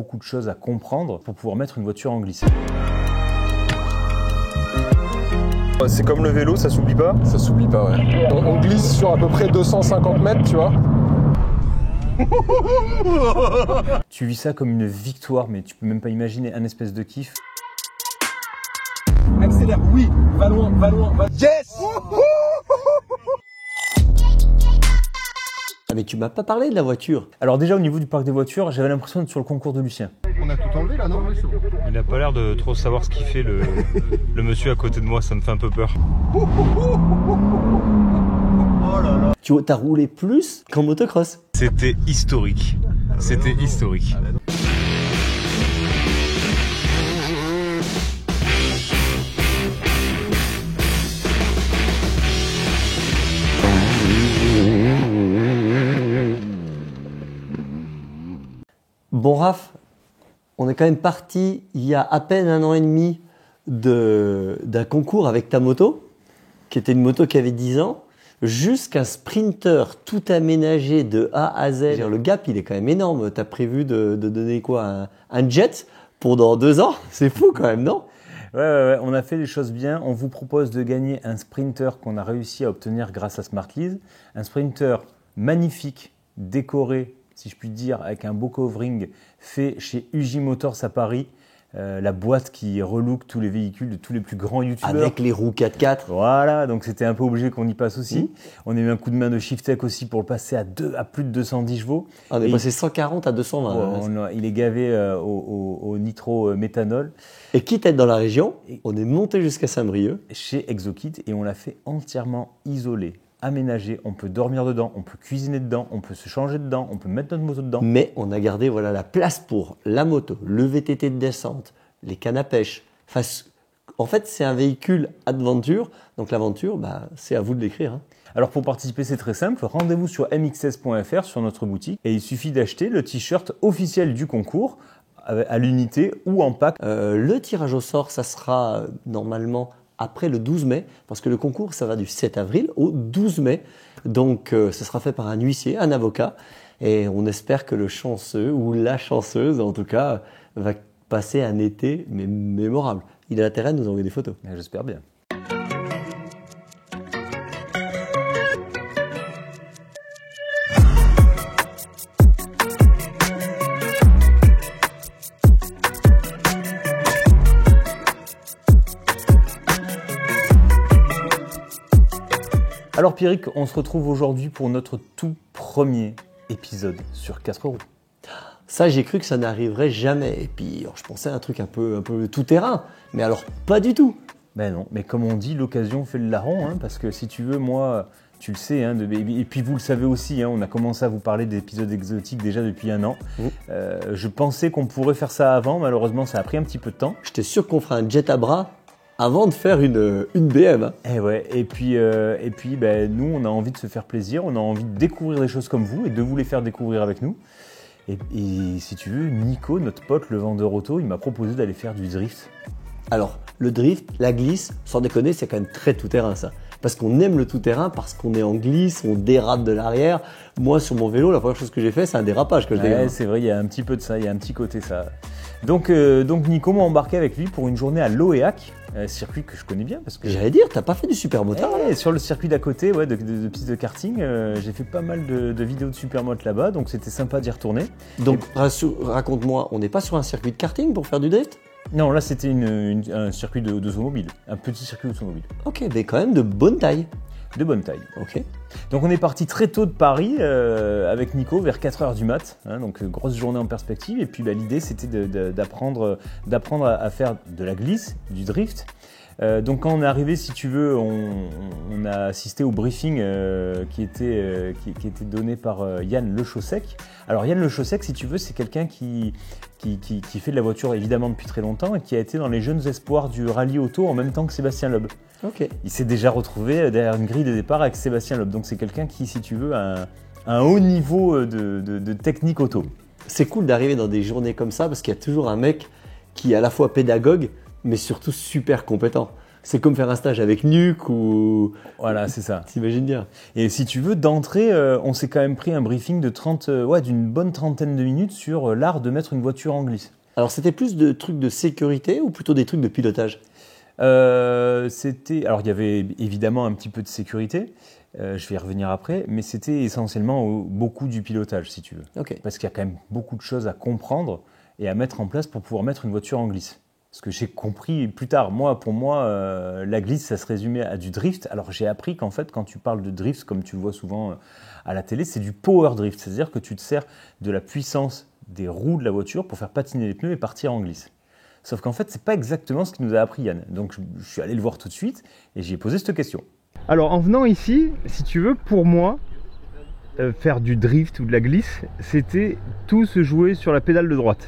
beaucoup de choses à comprendre pour pouvoir mettre une voiture en glisse. C'est comme le vélo, ça s'oublie pas? Ça s'oublie pas, ouais. On glisse sur à peu près 250 mètres, tu vois. Tu vis ça comme une victoire, mais tu peux même pas imaginer un espèce de kiff. Accélère, oui, va loin, va loin, va... Yes! Ah mais tu m'as pas parlé de la voiture. Alors déjà au niveau du parc des voitures, j'avais l'impression d'être sur le concours de Lucien. On a tout enlevé là, non? Il a pas l'air de trop savoir ce qu'il fait, le monsieur à côté de moi, ça me fait un peu peur. Tu as roulé plus qu'en motocross. C'était historique. C'était historique. Bon Raph, on est quand même parti il y a à peine 1 an et demi d'un concours avec ta moto, qui était une moto qui avait 10 ans, jusqu'un sprinter tout aménagé de A à Z. Le gap, il est quand même énorme. Tu as prévu de donner quoi, un jet pour dans 2 ans? C'est fou quand même, non? Ouais, on a fait les choses bien. On vous propose de gagner un sprinter qu'on a réussi à obtenir grâce à Smartlease. Un sprinter magnifique, décoré, si je puis dire, avec un beau covering fait chez UJ Motors à Paris. La boîte qui relook tous les véhicules de tous les plus grands youtubeurs. Avec les roues 4x4. Voilà, donc c'était un peu obligé qu'on y passe aussi. On a eu un coup de main de Shiftech aussi pour le passer à plus de 210 chevaux. On est passé 140 à 220. Il est gavé au nitro méthanol. Et quitte à être dans la région, on est monté jusqu'à Saint-Brieuc. Chez ExoKit et on l'a fait entièrement isolé, aménagé. On peut dormir dedans, on peut cuisiner dedans, on peut se changer dedans, on peut mettre notre moto dedans. Mais on a gardé voilà, la place pour la moto, le VTT de descente, les cannes à pêche. Enfin, en fait, c'est un véhicule adventure. Donc l'aventure, c'est à vous de l'écrire. Hein. Alors pour participer, c'est très simple. Rendez-vous sur mxs.fr sur notre boutique et il suffit d'acheter le t-shirt officiel du concours à l'unité ou en pack. Le tirage au sort, ça sera normalement après le 12 mai, parce que le concours, ça va du 7 avril au 12 mai. Donc, ça sera fait par un huissier, un avocat. Et on espère que le chanceux, ou la chanceuse en tout cas, va passer un été mémorable. Il a l'intérêt de nous envoyer des photos. J'espère bien. Alors Pierrick, on se retrouve aujourd'hui pour notre tout premier épisode sur 4 roues. Ça, j'ai cru que ça n'arriverait jamais. Et puis, je pensais à un truc un peu tout terrain. Mais alors, pas du tout. Ben non, mais comme on dit, l'occasion fait le larron. Hein, parce que si tu veux, moi, tu le sais, hein, et puis vous le savez aussi, hein, on a commencé à vous parler d'épisodes exotiques déjà depuis 1 an. Je pensais qu'on pourrait faire ça avant. Malheureusement, ça a pris un petit peu de temps. J'étais sûr qu'on ferait un jet à bras avant de faire une BM. Hein. Et ouais, et puis nous, on a envie de se faire plaisir, on a envie de découvrir des choses comme vous et de vous les faire découvrir avec nous. Et si tu veux, Nico, notre pote, le vendeur auto, il m'a proposé d'aller faire du drift. Alors, le drift, la glisse, sans déconner, c'est quand même très tout-terrain ça. Parce qu'on aime le tout-terrain, parce qu'on est en glisse, on dérape de l'arrière. Moi, sur mon vélo, la première chose que j'ai fait, c'est un dérapage que je dérape. C'est vrai, il y a un petit peu de ça, il y a un petit côté ça. Donc Nico m'a embarqué avec lui pour une journée à Loéac, circuit que je connais bien. Parce que j'allais dire, t'as pas fait du supermotard sur le circuit d'à côté, ouais, de pistes de karting, j'ai fait pas mal de vidéos de supermoto là-bas, donc c'était sympa d'y retourner. Donc raconte-moi, on n'est pas sur un circuit de karting pour faire du drift? Non, là c'était un circuit d'automobile, un petit circuit d'automobile. Ok, mais quand même de bonne taille. De bonne taille. Ok. Donc on est parti très tôt de Paris avec Nico vers 4h du mat, hein, donc grosse journée en perspective. Et puis l'idée c'était d'apprendre à faire de la glisse, du drift. Donc quand on est arrivé, si tu veux, on a assisté au briefing qui était donné par Yann Lechaussec. Alors Yann Lechaussec, si tu veux, c'est quelqu'un qui fait de la voiture évidemment depuis très longtemps et qui a été dans les jeunes espoirs du rallye auto en même temps que Sébastien Loeb. Ok. Il s'est déjà retrouvé derrière une grille de départ avec Sébastien Loeb. Donc c'est quelqu'un qui, si tu veux, a un haut niveau de technique auto. C'est cool d'arriver dans des journées comme ça parce qu'il y a toujours un mec qui est à la fois pédagogue mais surtout super compétent. C'est comme faire un stage avec Nuke ou... Voilà, c'est ça. T'imagines bien. Et si tu veux, d'entrée, on s'est quand même pris un briefing de d'une bonne trentaine de minutes sur l'art de mettre une voiture en glisse. Alors, c'était plus de trucs de sécurité ou plutôt des trucs de pilotage? Alors, il y avait évidemment un petit peu de sécurité, je vais y revenir après, mais c'était essentiellement beaucoup du pilotage, si tu veux. Ok. Parce qu'il y a quand même beaucoup de choses à comprendre et à mettre en place pour pouvoir mettre une voiture en glisse. Ce que j'ai compris plus tard, pour moi, la glisse, ça se résumait à du drift. Alors j'ai appris qu'en fait, quand tu parles de drift, comme tu le vois souvent à la télé, c'est du power drift. C'est-à-dire que tu te sers de la puissance des roues de la voiture pour faire patiner les pneus et partir en glisse. Sauf qu'en fait, c'est pas exactement ce qu'il nous a appris Yann. Donc je suis allé le voir tout de suite et j'ai posé cette question. Alors en venant ici, si tu veux, pour moi, faire du drift ou de la glisse, c'était tout se jouer sur la pédale de droite.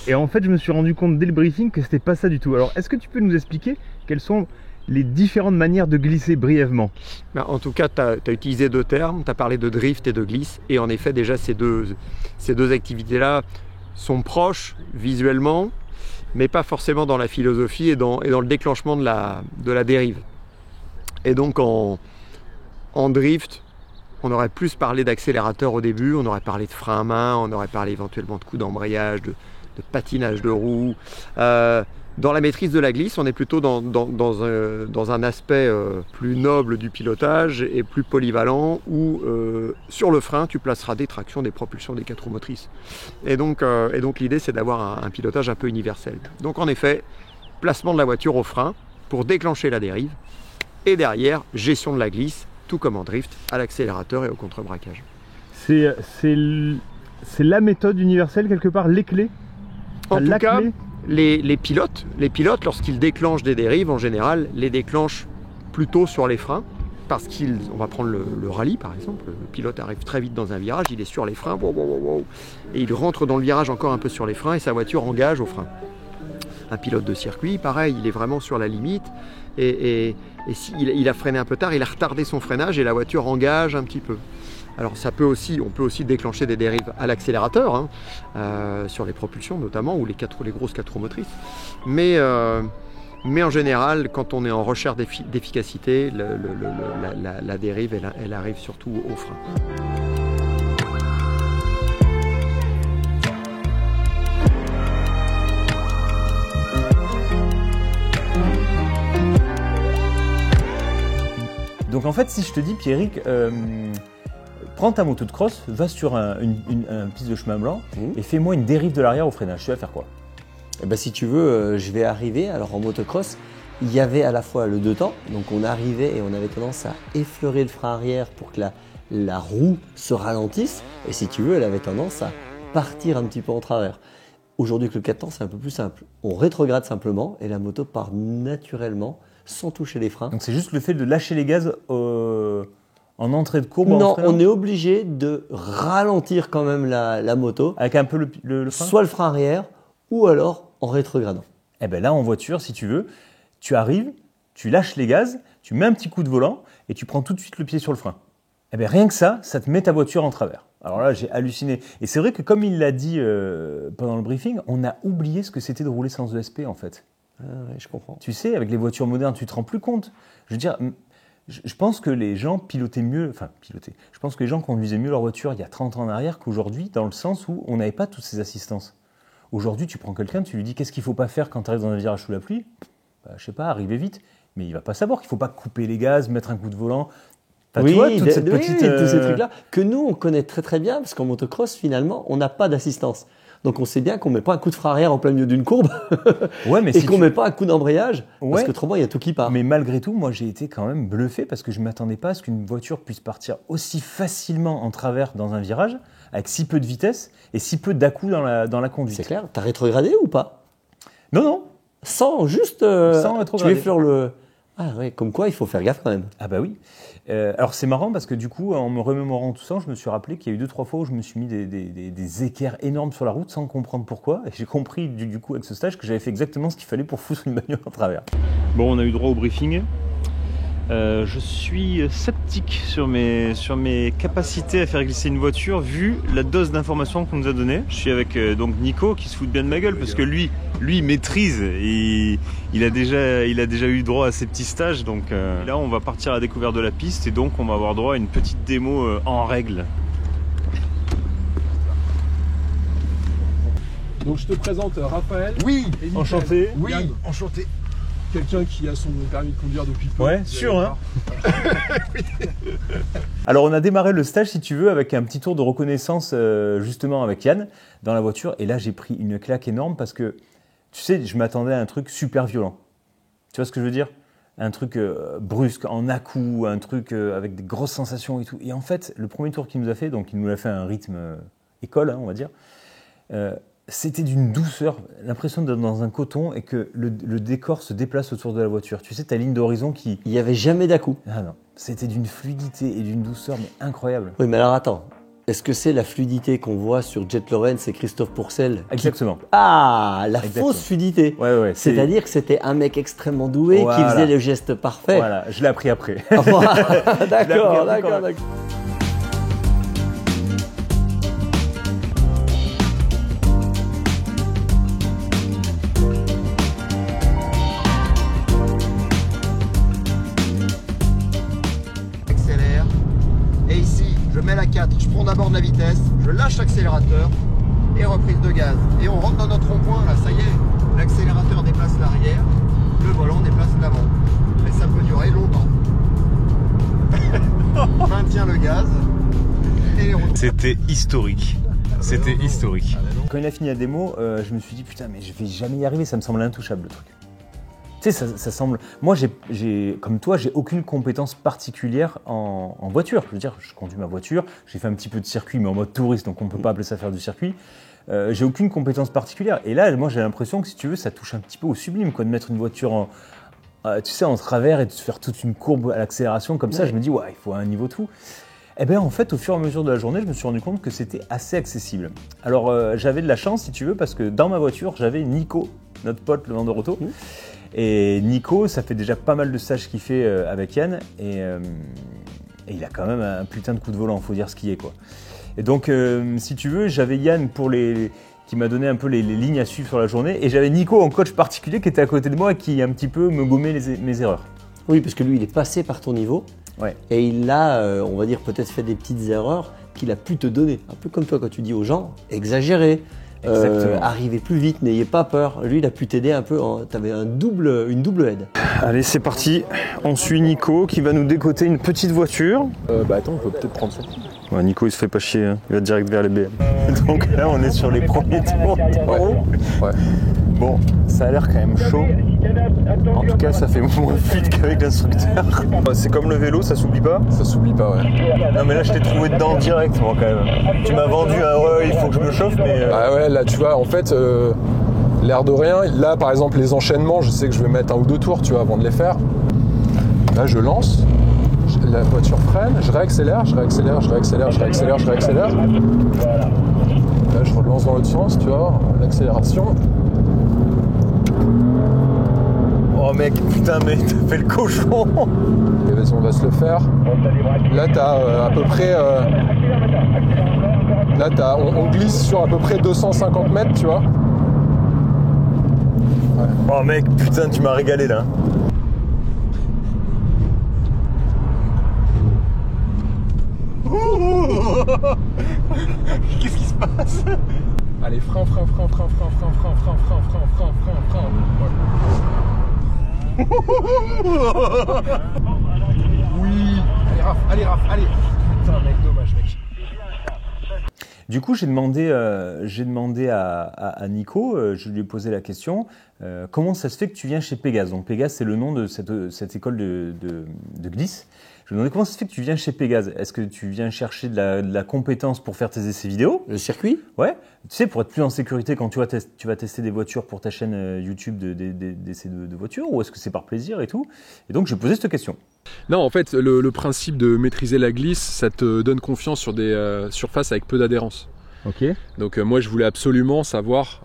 Et en fait, je me suis rendu compte dès le briefing que c'était pas ça du tout. Alors, est-ce que tu peux nous expliquer quelles sont les différentes manières de glisser brièvement? En tout cas, tu as utilisé deux termes, tu as parlé de drift et de glisse, et en effet, déjà, ces deux activités-là sont proches visuellement, mais pas forcément dans la philosophie et dans le déclenchement de la dérive. Et donc, en drift, on aurait plus parlé d'accélérateur au début, on aurait parlé de frein à main, on aurait parlé éventuellement de coups d'embrayage, de patinage de roues. Dans la maîtrise de la glisse, on est plutôt dans un aspect plus noble du pilotage et plus polyvalent où sur le frein, tu placeras des tractions, des propulsions, des 4 roues motrices. Et donc l'idée, c'est d'avoir un pilotage un peu universel. Donc en effet, placement de la voiture au frein pour déclencher la dérive et derrière, gestion de la glisse, tout comme en drift, à l'accélérateur et au contre-braquage. C'est la méthode universelle quelque part, les clés? En tout cas, les pilotes, lorsqu'ils déclenchent des dérives, en général, les déclenchent plutôt sur les freins, parce on va prendre le rallye par exemple, le pilote arrive très vite dans un virage, il est sur les freins, et il rentre dans le virage encore un peu sur les freins et sa voiture engage au frein. Un pilote de circuit, pareil, il est vraiment sur la limite, et s'il a freiné un peu tard, il a retardé son freinage et la voiture engage un petit peu. Alors on peut aussi déclencher des dérives à l'accélérateur, sur les propulsions notamment, ou les grosses 4 roues motrices. Mais en général, quand on est en recherche d'efficacité, la dérive, elle arrive surtout au frein. Donc en fait, si je te dis, Pierrick, prends ta moto de cross, va sur une piste de chemin blanc et fais-moi une dérive de l'arrière au freinage. Tu vas faire quoi? Eh ben, si tu veux, je vais arriver. Alors en motocross, il y avait à la fois le deux temps, donc on arrivait et on avait tendance à effleurer le frein arrière pour que la roue se ralentisse. Et si tu veux, elle avait tendance à partir un petit peu en travers. Aujourd'hui, avec le 4 temps, c'est un peu plus simple. On rétrograde simplement et la moto part naturellement sans toucher les freins. Donc c'est juste le fait de lâcher les gaz en entrée de courbe? Non, on est obligé de ralentir quand même la moto. Avec un peu le frein? Soit le frein arrière ou alors en rétrogradant. Eh bien là, en voiture, si tu veux, tu arrives, tu lâches les gaz, tu mets un petit coup de volant et tu prends tout de suite le pied sur le frein. Eh bien rien que ça te met ta voiture en travers. Alors là, j'ai halluciné. Et c'est vrai que comme il l'a dit pendant le briefing, on a oublié ce que c'était de rouler sans ESP en fait. Ah ouais, je comprends. Tu sais, avec les voitures modernes, tu te rends plus compte. Je veux dire, je pense que les gens je pense que les gens conduisaient mieux leur voiture il y a 30 ans en arrière qu'aujourd'hui, dans le sens où on n'avait pas toutes ces assistances. Aujourd'hui, tu prends quelqu'un, tu lui dis qu'est-ce qu'il ne faut pas faire quand tu arrives dans un virage sous la pluie? Je sais pas, arriver vite. Mais il ne va pas savoir qu'il ne faut pas couper les gaz, mettre un coup de volant. Enfin, oui, tu vois, toute cette petite, tous ces trucs-là que nous, on connaît très très bien parce qu'en motocross, finalement, on n'a pas d'assistance. Donc on sait bien qu'on ne met pas un coup de frein arrière en plein milieu d'une courbe et qu'on ne met pas un coup d'embrayage parce qu'autrement, il y a tout qui part. Mais malgré tout, moi, j'ai été quand même bluffé parce que je ne m'attendais pas à ce qu'une voiture puisse partir aussi facilement en travers dans un virage avec si peu de vitesse et si peu d'à-coups dans la conduite. C'est clair. Tu as rétrogradé ou pas? Non. Sans rétrograder. Tu effleures le... Ah ouais, comme quoi il faut faire gaffe quand même. Ah bah oui. Alors c'est marrant parce que du coup, en me remémorant tout ça, je me suis rappelé qu'il y a eu 2-3 fois où je me suis mis des équerres énormes sur la route sans comprendre pourquoi. Et j'ai compris du coup avec ce stage que j'avais fait exactement ce qu'il fallait pour foutre une bagnole en travers. Bon, on a eu droit au briefing. Je suis sceptique sur mes capacités à faire glisser une voiture vu la dose d'informations qu'on nous a donnée. Je suis avec donc Nico qui se fout bien de ma gueule parce que lui il maîtrise et il a déjà eu droit à ses petits stages. Donc là on va partir à la découverte de la piste et donc on va avoir droit à une petite démo en règle. Donc je te présente Raphaël. Oui, enchanté. Oui, enchanté. Quelqu'un qui a son permis de conduire depuis peu. Ouais, sûr, hein. Alors on a démarré le stage, si tu veux, avec un petit tour de reconnaissance justement avec Yann dans la voiture. Et là, j'ai pris une claque énorme parce que, tu sais, je m'attendais à un truc super violent. Tu vois ce que je veux dire? Un truc brusque, en à-coup, un truc avec des grosses sensations et tout. Et en fait, le premier tour qu'il nous a fait, donc il nous l'a fait à un rythme école, hein, on va dire, c'était d'une douceur, l'impression d'être dans un coton et que le décor se déplace autour de la voiture. Tu sais, ta ligne d'horizon qui... Il n'y avait jamais d'à-coup. Ah non, c'était d'une fluidité et d'une douceur, mais incroyable. Oui, mais alors attends. Est-ce que c'est la fluidité qu'on voit sur Jet Lawrence et Christophe Pourcel? Exactement. Ah, la Exactement. fausse fluidité. Ouais, C'est-à-dire que c'était un mec extrêmement doué qui faisait le geste parfait. Voilà, je l'ai appris après. D'accord. Accélère. Et ici, je mets la 4, je prends d'abord de la vitesse, je lâche l'accélérateur et reprise de gaz. Et on rentre dans notre rond-point, là, ça y est. L'accélérateur déplace l'arrière, le volant déplace l'avant. Et ça peut durer longtemps. Maintient le gaz. Et on... C'était historique. C'était historique. Quand il a fini la démo, je me suis dit putain, mais je vais jamais y arriver, ça me semble intouchable le truc. Tu sais, ça semble. Moi, comme toi, j'ai aucune compétence particulière en voiture. Je veux dire, je conduis ma voiture, j'ai fait un petit peu de circuit, mais en mode touriste, donc on ne peut pas appeler ça faire du circuit. J'ai aucune compétence particulière. Et là, moi, j'ai l'impression que si tu veux, ça touche un petit peu au sublime, quoi, de mettre une voiture tu sais, en travers et de faire toute une courbe à l'accélération comme ça. Je me dis, ouais, il faut un niveau tout. Eh bien, en fait, au fur et à mesure de la journée, je me suis rendu compte que c'était assez accessible. Alors, j'avais de la chance, si tu veux, parce que dans ma voiture, j'avais Nico, notre pote, le vendeur auto. Et Nico, ça fait déjà pas mal de stages qu'il fait avec Yann. Et il a quand même un putain de coup de volant, faut dire ce qu'il est, quoi. Et donc, si tu veux, j'avais Yann qui m'a donné un peu les lignes à suivre sur la journée. Et j'avais Nico en coach particulier qui était à côté de moi et qui un petit peu me gommait mes erreurs. Oui, parce que lui, il est passé par ton niveau. Ouais. Et il a, on va dire, peut-être fait des petites erreurs qu'il a pu te donner. Un peu comme toi, quand tu dis aux gens, exagérez, arrivez plus vite, n'ayez pas peur. Lui, il a pu t'aider un peu. Tu avais une double aide. Allez, c'est parti. On suit Nico qui va nous décoter une petite voiture. Bah attends, on peut peut-être prendre ça. Ouais, Nico, il se fait pas chier, hein. Il va direct vers les BM. Donc là, on est sur les premiers tours. Ouais. Bon, ça a l'air quand même chaud. En tout cas, ça fait moins fluide qu'avec l'instructeur. C'est comme le vélo, ça s'oublie pas? Ça s'oublie pas, ouais. Non, mais là, je t'ai trouvé dedans direct, moi, quand même. Tu m'as vendu un il faut que je me chauffe, mais. Ah ouais, là, tu vois, en fait, l'air de rien. Là, par exemple, les enchaînements, je sais que je vais mettre 1 ou 2 tours, tu vois, avant de les faire. Là, je lance. La voiture freine, je réaccélère. Là, je relance dans l'autre sens, tu vois, l'accélération. Oh mec, putain, mais t'as fait le cochon. Et vas-y, on va se le faire. Là, t'as à peu près... Là, on glisse sur à peu près 250 mètres, tu vois. Ouais. Oh mec, putain, tu m'as régalé là. Qu'est-ce qui se passe? Allez, frein. Oui. Allez, Raph. Putain, mec, dommage, mec. Du coup, j'ai demandé à Nico, je lui ai posé la question, comment ça se fait que tu viens chez Pégase? Donc Pégase, c'est le nom de cette école de glisse. Je me demandais comment ça se fait que tu viens chez Pégase. Est-ce que tu viens chercher de la compétence pour faire tes essais vidéo? Le circuit? Ouais. Tu sais, pour être plus en sécurité quand tu vas tester des voitures pour ta chaîne YouTube d'essais de voitures, ou est-ce que c'est par plaisir et tout? Et donc, j'ai posé cette question. Non, en fait, le principe de maîtriser la glisse, ça te donne confiance sur des surfaces avec peu d'adhérence. Ok. Donc moi, je voulais absolument savoir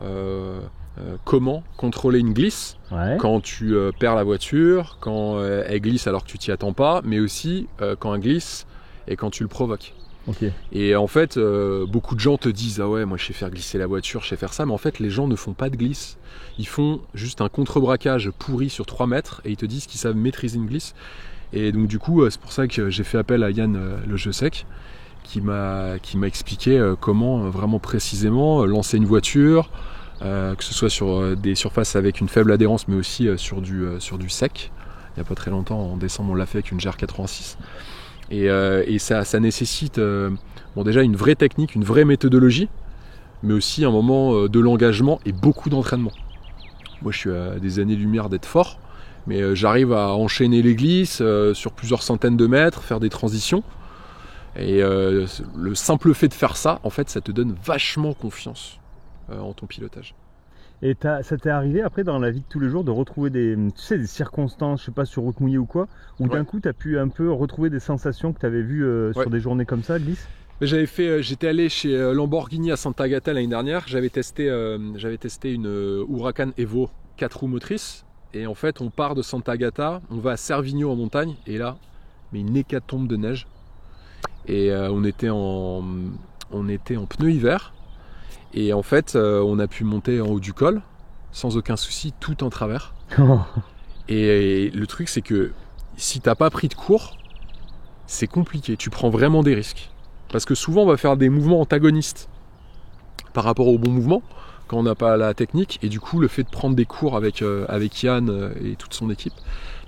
comment contrôler une glisse quand tu perds la voiture, quand elle glisse alors que tu t'y attends pas, mais aussi quand elle glisse et quand tu le provoques. Okay. Et en fait, beaucoup de gens te disent « Ah ouais, moi je sais faire glisser la voiture, je sais faire ça », mais en fait les gens ne font pas de glisse. Ils font juste un contre-braquage pourri sur 3 mètres et ils te disent qu'ils savent maîtriser une glisse. Et donc du coup, c'est pour ça que j'ai fait appel à Yann Le Jeu Sec, qui m'a expliqué comment vraiment précisément lancer une voiture, que ce soit sur des surfaces avec une faible adhérence, mais aussi sur du sec. Il n'y a pas très longtemps, en décembre, on l'a fait avec une GR86. Et ça nécessite déjà une vraie technique, une vraie méthodologie, mais aussi un moment de l'engagement et beaucoup d'entraînement. Moi, je suis à des années-lumière d'être fort, mais j'arrive à enchaîner les glisses sur plusieurs centaines de mètres, faire des transitions. Et le simple fait de faire ça, en fait, ça te donne vachement confiance en ton pilotage. Et ça t'est arrivé après dans la vie de tous les jours de retrouver des circonstances, je sais pas, sur route mouillée ou quoi, où d'un coup tu as pu un peu retrouver des sensations que tu avais vues sur des journées comme ça, glisse? J'étais allé chez Lamborghini à Sant'Agata l'année dernière, j'avais testé une Huracan Evo 4 roues motrices, et en fait on part de Sant'Agata, on va à Cervigno en montagne, et là, mais une hécatombe de neige, et on était en pneus hiver. Et en fait, on a pu monter en haut du col, sans aucun souci, tout en travers. Et le truc, c'est que si t'as pas pris de cours, c'est compliqué. Tu prends vraiment des risques. Parce que souvent, on va faire des mouvements antagonistes par rapport au bon mouvement, quand on n'a pas la technique. Et du coup, le fait de prendre des cours avec Yann et toute son équipe,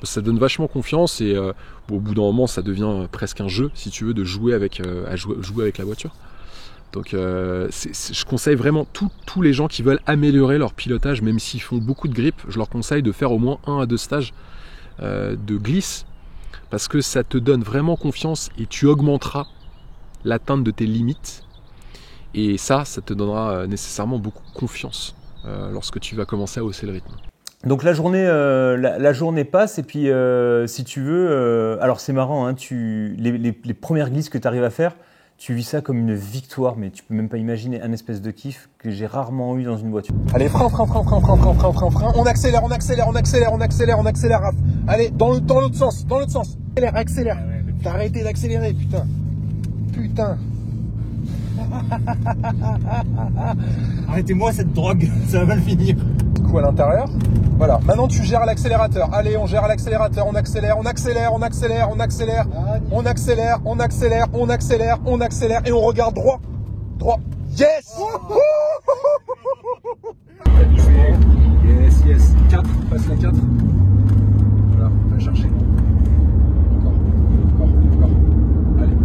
ça donne vachement confiance. Et au bout d'un moment, ça devient presque un jeu, si tu veux, de jouer avec la voiture. Donc je conseille vraiment tous les gens qui veulent améliorer leur pilotage, même s'ils font beaucoup de grip, je leur conseille de faire au moins 1 à 2 stages de glisse, parce que ça te donne vraiment confiance et tu augmenteras l'atteinte de tes limites. Et ça te donnera nécessairement beaucoup de confiance lorsque tu vas commencer à hausser le rythme. Donc la journée passe et puis si tu veux, alors c'est marrant, hein, les premières glisses que tu arrives à faire, tu vis ça comme une victoire, mais tu peux même pas imaginer un espèce de kiff que j'ai rarement eu dans une voiture. Allez, frein, on accélère, Raph. Allez, dans l'autre sens, accélère. T'as arrêté d'accélérer, putain. Arrêtez-moi cette drogue, ça va mal finir. Coup à l'intérieur. Voilà, maintenant tu gères l'accélérateur. Allez, on gère l'accélérateur, on accélère, et on regarde droit. Yes. Yes. 4, passe la 4. Voilà, on va chercher. Encore.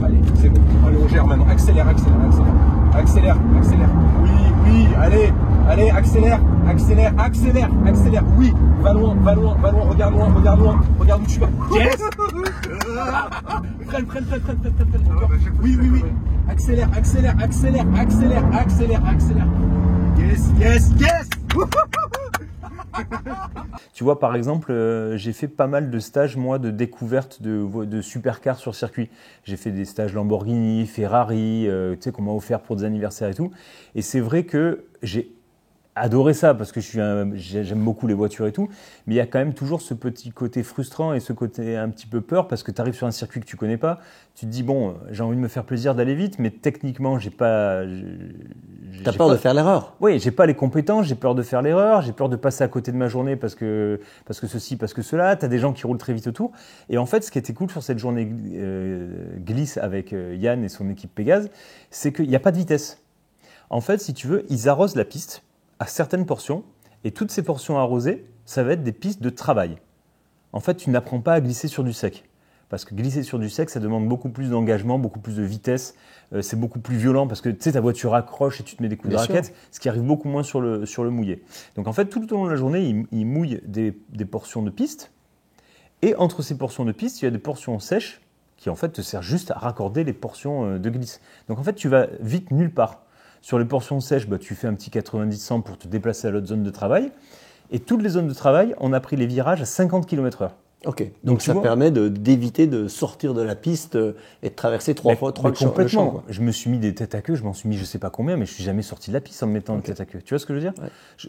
Allez, c'est bon. Allez, on gère maintenant. Accélère. Oui, allez, accélère. Oui, va loin, regarde loin, regarde où tu vas. Yes. Freine. Oui. Accélère. Yes. Tu vois, par exemple, j'ai fait pas mal de stages, moi, de découverte de supercars sur circuit. J'ai fait des stages Lamborghini, Ferrari, tu sais, qu'on m'a offert pour des anniversaires et tout. Et c'est vrai que j'ai adoré ça parce que j'aime beaucoup les voitures et tout, mais il y a quand même toujours ce petit côté frustrant et ce côté un petit peu peur parce que tu arrives sur un circuit que tu connais pas, tu te dis bon, j'ai envie de me faire plaisir d'aller vite, mais techniquement t'as peur de faire l'erreur. Oui, j'ai pas les compétences, j'ai peur de faire l'erreur, j'ai peur de passer à côté de ma journée parce que ceci, parce que cela, tu as des gens qui roulent très vite autour. Et en fait, ce qui était cool sur cette journée glisse avec Yann et son équipe Pégase, c'est qu'il n'y a pas de vitesse. En fait, si tu veux, ils arrosent la piste à certaines portions, et toutes ces portions arrosées, ça va être des pistes de travail. En fait, tu n'apprends pas à glisser sur du sec, parce que glisser sur du sec, ça demande beaucoup plus d'engagement, beaucoup plus de vitesse, c'est beaucoup plus violent, parce que tu sais, ta voiture accroche et tu te mets des coups de raquette, ce qui arrive beaucoup moins sur le mouillé. Donc en fait, tout au long de la journée, ils mouillent des portions de piste, et entre ces portions de piste, il y a des portions sèches, qui en fait te servent juste à raccorder les portions de glisse. Donc en fait, tu vas vite nulle part. Sur les portions sèches, tu fais un petit 90-100 pour te déplacer à l'autre zone de travail. Et toutes les zones de travail, on a pris les virages à 50 km/h. Ok, donc ça permet d'éviter de sortir de la piste et de traverser trois fois le champ. Complètement. Je me suis mis des têtes à queue, je m'en suis mis je sais pas combien, mais je suis jamais sorti de la piste en me mettant des têtes à queue. Tu vois ce que je veux dire?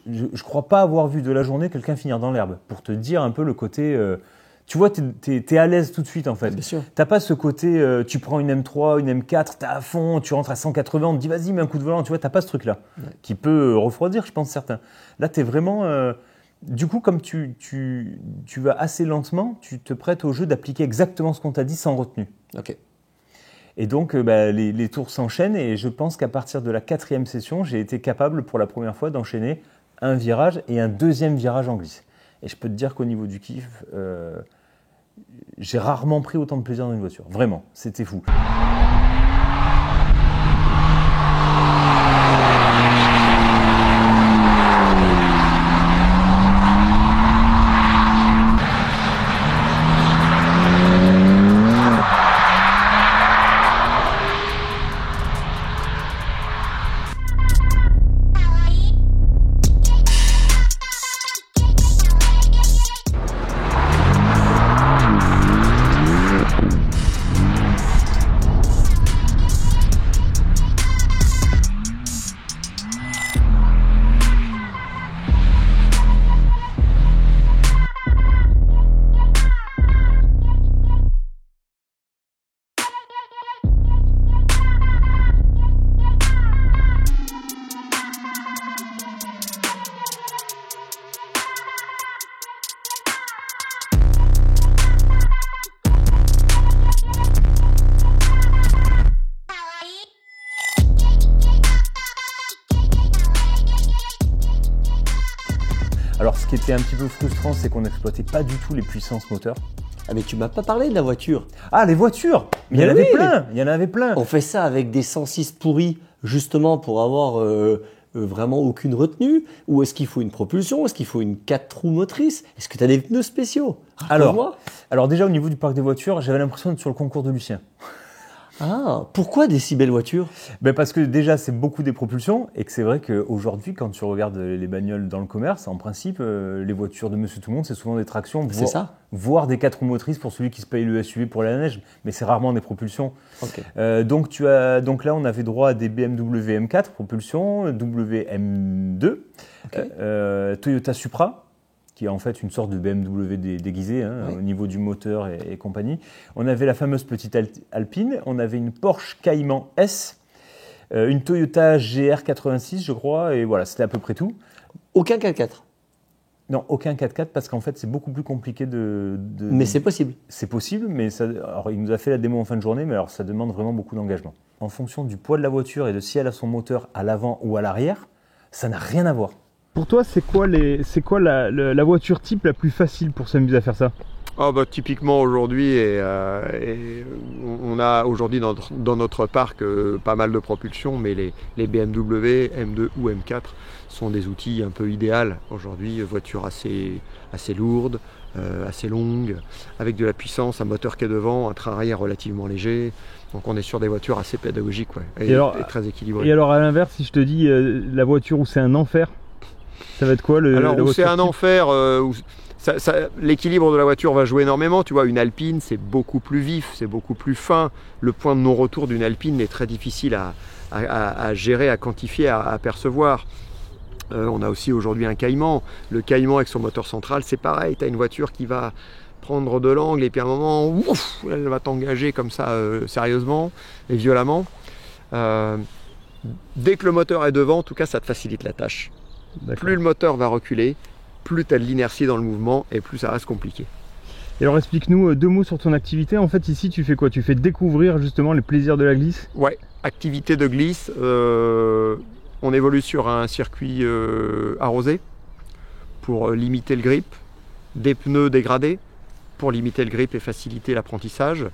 Je crois pas avoir vu de la journée quelqu'un finir dans l'herbe, pour te dire un peu le côté... tu vois, t'es à l'aise tout de suite en fait. Bien sûr. T'as pas ce côté, tu prends une M3, une M4, t'es à fond, tu rentres à 180, on te dit vas-y, mets un coup de volant, tu vois, t'as pas ce truc-là, qui peut refroidir, je pense, certains. Là, t'es vraiment... du coup, comme tu vas assez lentement, tu te prêtes au jeu d'appliquer exactement ce qu'on t'a dit sans retenue. Ok. Et donc, les tours s'enchaînent et je pense qu'à partir de la 4e session, j'ai été capable pour la première fois d'enchaîner un virage et un deuxième virage en glisse. Et je peux te dire qu'au niveau du kiff, j'ai rarement pris autant de plaisir dans une voiture. Vraiment, c'était fou. Alors, ce qui était un petit peu frustrant, c'est qu'on n'exploitait pas du tout les puissances moteurs. Ah mais tu m'as pas parlé de la voiture. Ah, les voitures! Il y en avait plein! Il y en avait plein! On fait ça avec des 106 pourris, justement pour avoir vraiment aucune retenue? Ou est-ce qu'il faut une propulsion? Est-ce qu'il faut une 4 roues motrices? Est-ce que tu as des pneus spéciaux? Alors déjà, au niveau du parc des voitures, j'avais l'impression d'être sur le concours de Lucien. Ah, pourquoi des si belles voitures? Parce que déjà, c'est beaucoup des propulsions et que c'est vrai qu'aujourd'hui, quand tu regardes les bagnoles dans le commerce, en principe, les voitures de Monsieur Tout-le-Monde, c'est souvent des tractions, voire des 4 roues motrices pour celui qui se paye le SUV pour la neige, mais c'est rarement des propulsions. Okay. Donc là, on avait droit à des BMW M4 propulsion, WM2, Toyota Supra, qui est en fait une sorte de BMW déguisée au niveau du moteur et compagnie. On avait la fameuse petite Alpine, on avait une Porsche Cayman S, une Toyota GR86 je crois, et voilà, c'était à peu près tout. Aucun 4x4? Non, aucun 4x4 parce qu'en fait c'est beaucoup plus compliqué Mais c'est possible? C'est possible, mais alors, il nous a fait la démo en fin de journée, mais alors ça demande vraiment beaucoup d'engagement. En fonction du poids de la voiture et de si elle a son moteur à l'avant ou à l'arrière, ça n'a rien à voir. Pour toi, c'est quoi la voiture type la plus facile pour s'amuser à faire ça? Typiquement aujourd'hui, on a aujourd'hui dans notre parc pas mal de propulsions, mais les BMW, M2 ou M4 sont des outils un peu idéaux aujourd'hui, voitures assez lourdes, assez longues, avec de la puissance, un moteur qui est devant, un train arrière relativement léger. Donc on est sur des voitures assez pédagogiques et très équilibrées. Et alors à l'inverse, si je te dis la voiture où c'est un enfer, ça va être quoi où c'est un enfer, l'équilibre de la voiture va jouer énormément. Tu vois, une Alpine, c'est beaucoup plus vif, c'est beaucoup plus fin. Le point de non-retour d'une Alpine est très difficile à gérer, à quantifier, à percevoir. On a aussi aujourd'hui un Cayman. Le Cayman avec son moteur central, c'est pareil. Tu as une voiture qui va prendre de l'angle et puis à un moment, ouf, elle va t'engager comme ça sérieusement et violemment. Dès que le moteur est devant, en tout cas, ça te facilite la tâche. Plus le moteur va reculer, plus tu as de l'inertie dans le mouvement et plus ça reste compliqué. Et alors explique-nous 2 mots sur ton activité. En fait ici tu fais quoi? Tu fais découvrir justement les plaisirs de la glisse? Ouais, activité de glisse. On évolue sur un circuit arrosé pour limiter le grip, des pneus dégradés pour limiter le grip et faciliter l'apprentissage,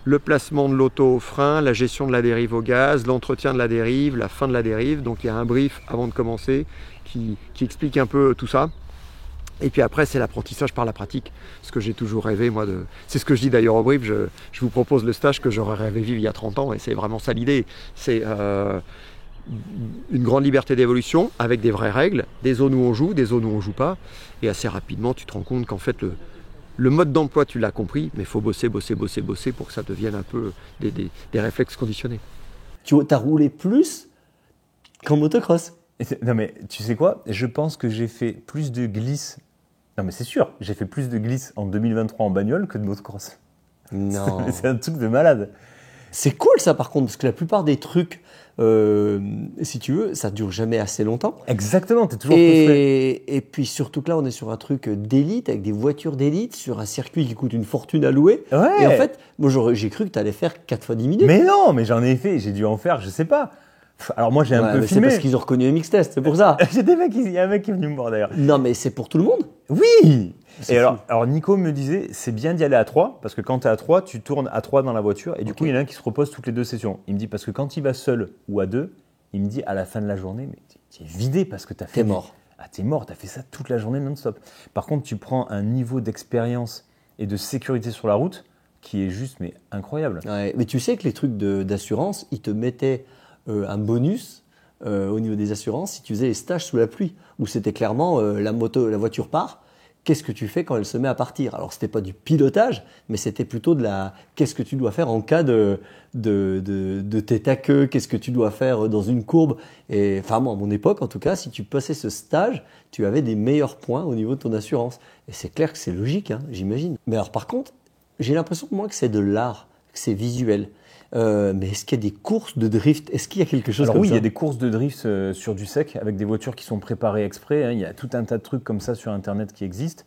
le placement de l'auto au frein, la gestion de la dérive au gaz, l'entretien de la dérive, la fin de la dérive. Donc il y a un brief avant de commencer qui explique un peu tout ça. Et puis après, c'est l'apprentissage par la pratique, ce que j'ai toujours rêvé, moi. C'est ce que je dis d'ailleurs au brief, je vous propose le stage que j'aurais rêvé vivre il y a 30 ans, et c'est vraiment ça l'idée. C'est une grande liberté d'évolution, avec des vraies règles, des zones où on joue, des zones où on ne joue pas, et assez rapidement, tu te rends compte qu'en fait, le mode d'emploi, tu l'as compris, mais il faut bosser pour que ça devienne un peu des réflexes conditionnés. Tu as roulé plus qu'en motocross. Non mais tu sais quoi? Je pense que j'ai fait plus de glisses. Non mais c'est sûr, j'ai fait plus de glisses en 2023 en bagnole que de motocross. Non. C'est un truc de malade. C'est cool ça par contre, parce que la plupart des trucs, si tu veux, ça dure jamais assez longtemps. Exactement, t'es toujours frustré. Et puis surtout que là, on est sur un truc d'élite, avec des voitures d'élite, sur un circuit qui coûte une fortune à louer. Ouais. Et en fait, moi j'ai cru que tu allais faire 4 fois 10 minutes. Mais non, mais j'en ai fait, j'ai dû en faire, je sais pas. Alors moi j'ai un peu mais filmé. c'est parce qu'ils ont reconnu MX Test, c'est pour ça. Il y a un mec qui est venu me voir d'ailleurs. Non mais c'est pour tout le monde. Oui. C'est Et fou. alors Nico me disait, c'est bien d'y aller à 3, parce que quand tu es à 3, tu tournes à 3 dans la voiture, et du coup il y en a un qui se repose toutes les 2 sessions. Il me dit, parce que quand il va seul ou à 2, il me dit à la fin de la journée, mais tu es vidé parce que tu as fait... T'es mort. Ah, t'es mort, t'as fait ça toute la journée non-stop. Par contre, tu prends un niveau d'expérience et de sécurité sur la route qui est juste, mais incroyable. Ouais, mais tu sais que les trucs d'assurance, ils te mettaient un bonus au niveau des assurances si tu faisais les stages sous la pluie, où c'était clairement la voiture part. Qu'est-ce que tu fais quand elle se met à partir? Alors, c'était pas du pilotage, mais c'était plutôt de la qu'est-ce que tu dois faire en cas de tête à queue, qu'est-ce que tu dois faire dans une courbe. Et enfin, moi, à mon époque, en tout cas, si tu passais ce stage, tu avais des meilleurs points au niveau de ton assurance. Et c'est clair que c'est logique, hein, j'imagine. Mais alors, par contre, j'ai l'impression moi que c'est de l'art, que c'est visuel. Mais est-ce qu'il y a des courses de drift? Est-ce qu'il y a quelque chose Alors comme oui, ça? il y a des courses de drift sur du sec avec des voitures qui sont préparées exprès. Hein. Il y a tout un tas de trucs comme ça sur Internet qui existent.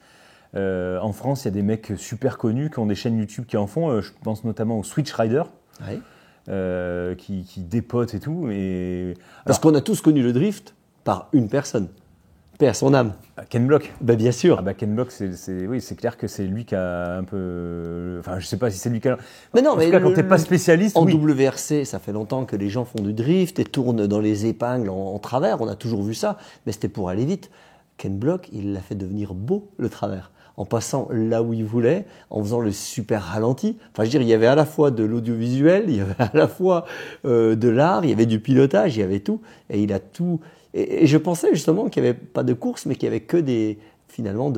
En France, il y a des mecs super connus qui ont des chaînes YouTube qui en font. Je pense notamment au Switch Rider, Ouais. qui dépotent et tout. Et... Parce qu'on a tous connu le drift par une personne. Paix à son âme. Ken Block. Ben, bien sûr. Ah bah Ken Block, oui, c'est clair que c'est lui qui a un peu... Enfin, je sais pas si c'est lui qui a... Mais non, En tout cas, quand t'es pas spécialiste, en oui. WRC, ça fait longtemps que les gens font du drift et tournent dans les épingles en travers. On a toujours vu ça, mais c'était pour aller vite. Ken Block, il l'a fait devenir beau, le travers, en passant là où il voulait, en faisant le super ralenti. Enfin, je veux dire, il y avait à la fois de l'audiovisuel, il y avait à la fois de l'art, il y avait du pilotage, il y avait tout. Et il a tout... Et je pensais justement qu'il n'y avait pas de course, mais qu'il n'y avait que finalement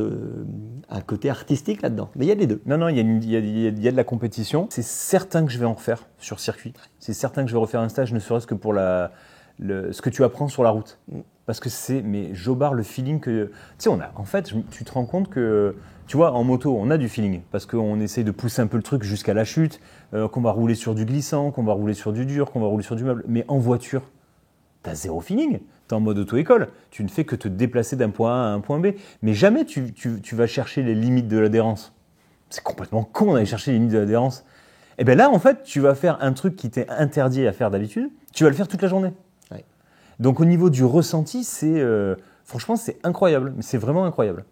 un côté artistique là-dedans. Mais il y a les deux. Non, il y a de la compétition. C'est certain que je vais en refaire sur circuit. C'est certain que je vais refaire un stage, ne serait-ce que pour ce que tu apprends sur la route. Parce que mais Jobard, le feeling que... Tu sais, en fait, tu te rends compte que... Tu vois, en moto, on a du feeling. Parce qu'on essaie de pousser un peu le truc jusqu'à la chute, qu'on va rouler sur du glissant, qu'on va rouler sur du dur, qu'on va rouler sur du meuble. Mais en voiture, t'as zéro feeling. T'es en mode auto-école. Tu ne fais que te déplacer d'un point A à un point B. Mais jamais tu vas chercher les limites de l'adhérence. C'est complètement con d'aller chercher les limites de l'adhérence. Et bien là, en fait, tu vas faire un truc qui t'est interdit à faire d'habitude. Tu vas le faire toute la journée. Ouais. Donc au niveau du ressenti, franchement, c'est incroyable. Mais c'est vraiment incroyable.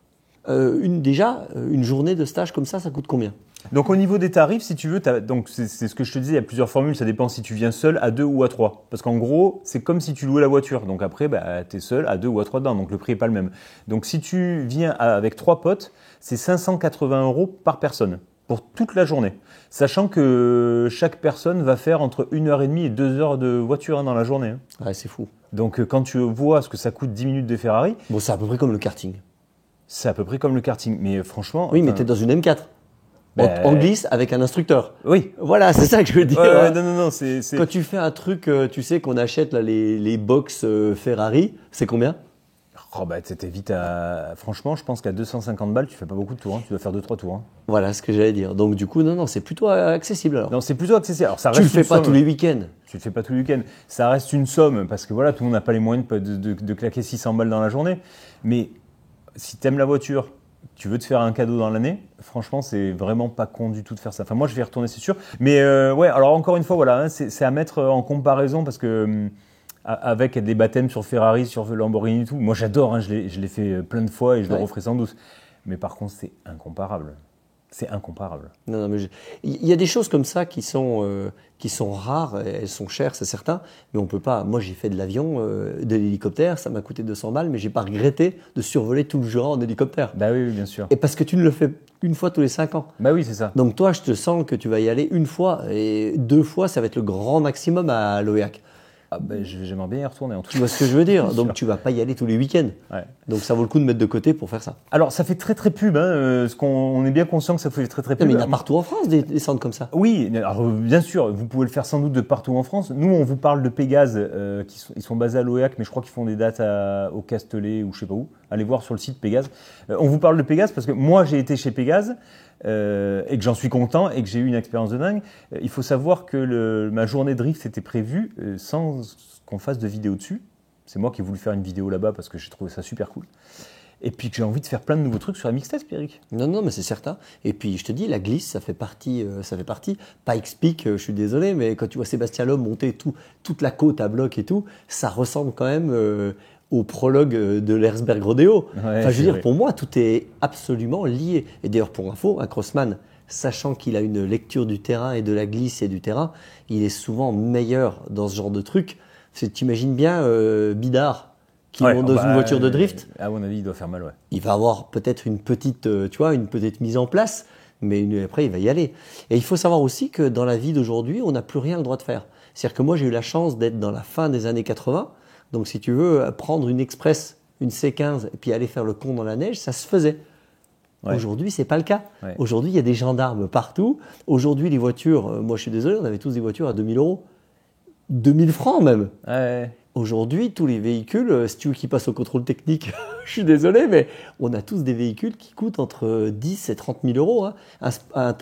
Une journée de stage comme ça coûte combien? Donc au niveau des tarifs, si tu veux, donc c'est ce que je te disais, il y a plusieurs formules, ça dépend si tu viens seul, à 2 ou à 3. Parce qu'en gros, c'est comme si tu louais la voiture. Donc après, tu es seul, à 2 ou à 3 dedans, donc le prix n'est pas le même. Donc si tu viens avec 3 potes, c'est 580 € par personne, pour toute la journée. Sachant que chaque personne va faire entre 1h30 et 2 heures de voiture dans la journée. Ouais, c'est fou. Donc quand tu vois ce que ça coûte 10 minutes de Ferrari... Bon, c'est à peu près comme le karting. C'est à peu près comme le karting, mais franchement... Oui, mais tu es dans une M4. En glisse avec un instructeur. Oui. Voilà, c'est ça que je veux dire. Ouais, non, c'est... Quand tu fais un truc, tu sais qu'on achète là, les box Ferrari, c'est combien? Oh t'étais vite à... Franchement, je pense qu'à 250 balles, tu fais pas beaucoup de tours. Hein. Tu dois faire 2-3 tours. Hein. Voilà ce que j'allais dire. Donc du coup, non, c'est plutôt accessible alors. Non, c'est plutôt accessible. Alors, ça Tu le reste fais une pas somme. tous les week-ends. Tu le fais pas tous les week-ends. Ça reste une somme parce que voilà, tout le monde n'a pas les moyens de claquer 600 balles dans la journée. Mais si tu aimes la voiture, tu veux te faire un cadeau dans l'année, franchement, c'est vraiment pas con du tout de faire ça. Enfin, moi, je vais y retourner, c'est sûr. Mais ouais, alors encore une fois, voilà, hein, c'est à mettre en comparaison parce que avec des baptêmes sur Ferrari, sur Lamborghini et tout, moi j'adore, hein, je l'ai fait plein de fois et je le referai sans doute. Mais par contre, c'est incomparable. C'est incomparable. Non, mais il y a des choses comme ça qui sont rares, elles sont chères, c'est certain, mais on peut pas. Moi, j'ai fait de l'avion, de l'hélicoptère, ça m'a coûté 200 balles, mais j'ai pas regretté de survoler tout le genre en hélicoptère. Bah oui, bien sûr. Et parce que tu ne le fais qu'une fois tous les 5 ans. Bah oui, c'est ça. Donc toi, je te sens que tu vas y aller une fois, et 2 fois, ça va être le grand maximum à l'OEAC. Ah ben, j'aimerais bien y retourner en tout Tu vois ce que je veux dire? Bien Donc sûr. tu vas pas y aller tous les week-ends. Ouais. Donc ça vaut le coup de mettre de côté pour faire ça. Alors ça fait très très pub, hein, on est bien conscient que ça fait très très Non, pub. mais il y en a partout en France des centres comme ça. Oui, alors, bien sûr, vous pouvez le faire sans doute de partout en France. Nous, on vous parle de Pégase, ils sont basés à l'OEAC, mais je crois qu'ils font des dates au Castellet ou je sais pas où. Allez voir sur le site Pégase. On vous parle de Pégase parce que moi, j'ai été chez Pégase et que j'en suis content et que j'ai eu une expérience de dingue. Il faut savoir que ma journée de drift était prévue sans qu'on fasse de vidéo dessus. C'est moi qui ai voulu faire une vidéo là-bas parce que j'ai trouvé ça super cool. Et puis que j'ai envie de faire plein de nouveaux trucs sur la mixtape, Pierrick. Non, non, mais c'est certain. Et puis, je te dis, la glisse, ça fait partie. Pikes Peak, je suis désolé, mais quand tu vois Sébastien Loeb monter toute la côte à bloc et tout, ça ressemble quand même au prologue de l'Herzberg Rodeo. Ouais, enfin, je veux c'est dire, vrai. pour moi, tout est absolument lié. Et d'ailleurs, pour info, un crossman, sachant qu'il a une lecture du terrain et de la glisse et du terrain, il est souvent meilleur dans ce genre de truc. Tu t'imagines bien Bidard qui Ouais, monte dans une voiture de drift. À mon avis, il doit faire mal, ouais. Il va avoir peut-être une petite, une petite mise en place, mais après, il va y aller. Et il faut savoir aussi que dans la vie d'aujourd'hui, on n'a plus rien le droit de faire. C'est-à-dire que moi, j'ai eu la chance d'être dans la fin des années 80. Donc, si tu veux, prendre une Express, une C15, et puis aller faire le con dans la neige, ça se faisait. Ouais. Aujourd'hui, c'est pas le cas. Ouais. Aujourd'hui, il y a des gendarmes partout. Aujourd'hui, les voitures, moi, je suis désolé, on avait tous des voitures à 2000 €. 2000 francs même. Ouais. Aujourd'hui, tous les véhicules, si tu veux qu'ils passent au contrôle technique, je suis désolé, mais on a tous des véhicules qui coûtent entre 10 et 30 000 €. Hein.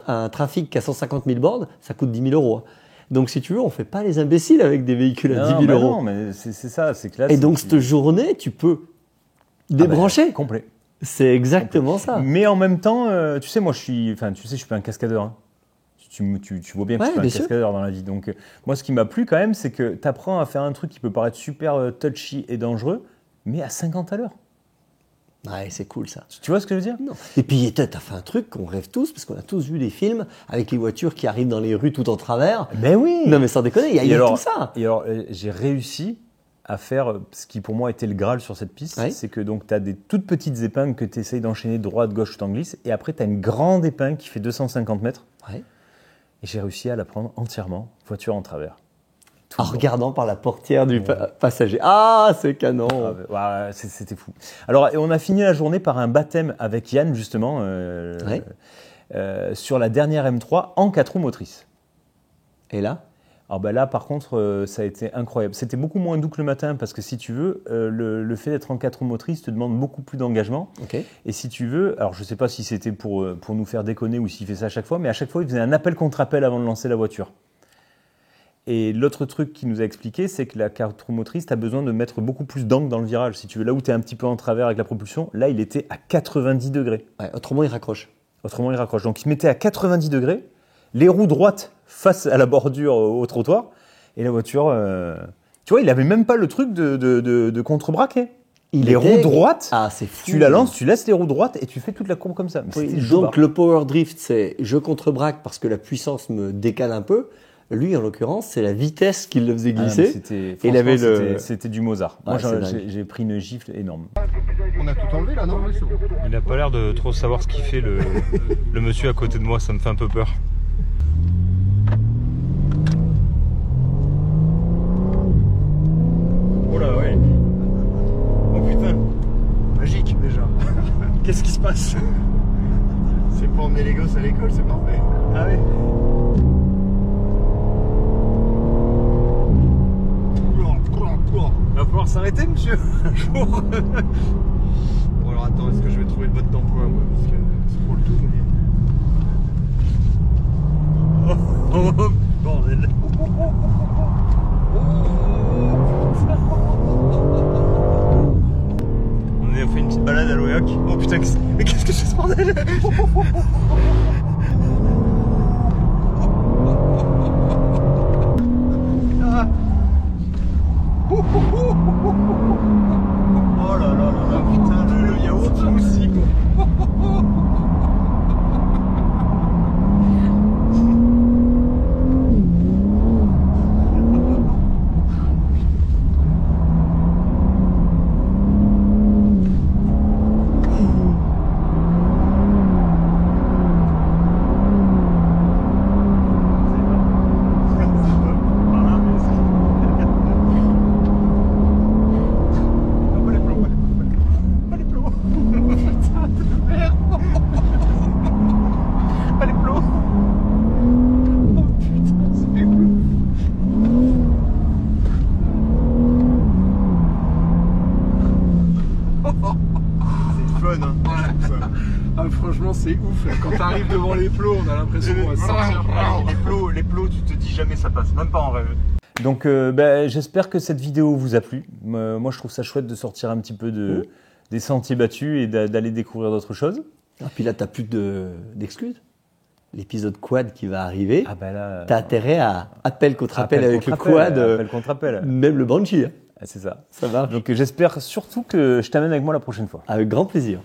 Un trafic qui a 150 000 bornes, ça coûte 10 000 €. Hein. Donc, si tu veux, on ne fait pas les imbéciles avec des véhicules à 10 000 €. Non, mais c'est ça, c'est que là. Et donc, cette journée, tu peux débrancher. Complet. C'est exactement ça. Mais en même temps, tu sais, moi, je suis pas un cascadeur. Hein. Tu vois bien que Ouais, je suis pas un bien sûr. cascadeur dans la vie. Donc, moi, ce qui m'a plu quand même, c'est que tu apprends à faire un truc qui peut paraître super touchy et dangereux, mais à 50 à l'heure. Ouais, c'est cool ça. Tu vois ce que je veux dire? Non. Et puis, t'as fait un truc qu'on rêve tous, parce qu'on a tous vu des films avec les voitures qui arrivent dans les rues tout en travers. Ben oui. Non, mais sans déconner, il y a tout ça. Et alors, j'ai réussi à faire ce qui pour moi était le Graal sur cette piste, Ouais. c'est que donc tu as des toutes petites épingles que tu essayes d'enchaîner droite, gauche, tout en glisse, et après tu as une grande épingle qui fait 250 mètres, Ouais. et j'ai réussi à la prendre entièrement, voiture en travers. Tout En le temps. regardant par la portière du passager. Ah, c'est canon. Ouais, c'était fou. Alors, et on a fini la journée par un baptême avec Yann, justement, Ouais. sur la dernière M3 en 4 roues motrices. Et là? Alors ben là, par contre, ça a été incroyable. C'était beaucoup moins doux que le matin parce que si tu veux, le fait d'être en 4 roues motrices te demande beaucoup plus d'engagement. Ok. Et si tu veux, alors je ne sais pas si c'était pour nous faire déconner ou s'il fait ça à chaque fois, mais à chaque fois, il faisait un appel contre appel avant de lancer la voiture. Et l'autre truc qu'il nous a expliqué, c'est que la 4 roues motrice, tu as besoin de mettre beaucoup plus d'angle dans le virage. Si tu veux, là où tu es un petit peu en travers avec la propulsion, là, il était à 90 degrés. Ouais, autrement, il raccroche. Autrement, il raccroche. Donc, il se mettait à 90 degrés, les roues droites face à la bordure au trottoir, et la voiture... Tu vois, il avait même pas le truc de contre-braquer. Les roues droites, Ah, c'est fou. tu la lances, tu laisses les roues droites et tu fais toute la courbe comme ça. Mais Oui, c'était donc jobard. le power drift, c'est je contre-braque parce que la puissance me décale un peu. Lui, en l'occurrence, c'est la vitesse qui le faisait Ah, mais glisser. c'était- il avait franchement, le- c'était du Mozart. Ouais, Moi, c'est dingue. j'ai pris une gifle énorme. On a tout enlevé là, non? Il n'a pas l'air de trop savoir ce qu'il fait, le monsieur à côté de moi, ça me fait un peu peur. Oh là, ouais. Oh putain. Magique déjà. Qu'est-ce qui se passe? C'est pour emmener les gosses à l'école, c'est parfait. Ah ouais. Va falloir s'arrêter, monsieur. Un jour. Bon alors attends, est-ce que je vais trouver le mode d'emploi moi? Parce que c'est pour le tout. Oh, bordel. On a fait une petite balade à l'OEAC. Oh putain, mais qu'est-ce que c'est ce bordel? Oh là là là là, putain, le yaourt aussi quoi. fun. Hein. Ah, franchement, c'est ouf. Là. Quand t'arrives devant les plots, on a l'impression qu'on va sortir. Les plots, tu te dis jamais ça passe, même pas en rêve. Donc, j'espère que cette vidéo vous a plu. Moi, je trouve ça chouette de sortir un petit peu des sentiers battus et d'aller découvrir d'autres choses. Et puis là, tu n'as plus d'excuses. L'épisode quad qui va arriver, Ah bah là, tu as intérêt à appel contre appel avec le quad, appel contre appel. même le Banshee. Hein. Ah, c'est ça. Ça marche. Donc, j'espère surtout que je t'amène avec moi la prochaine fois. Avec grand plaisir.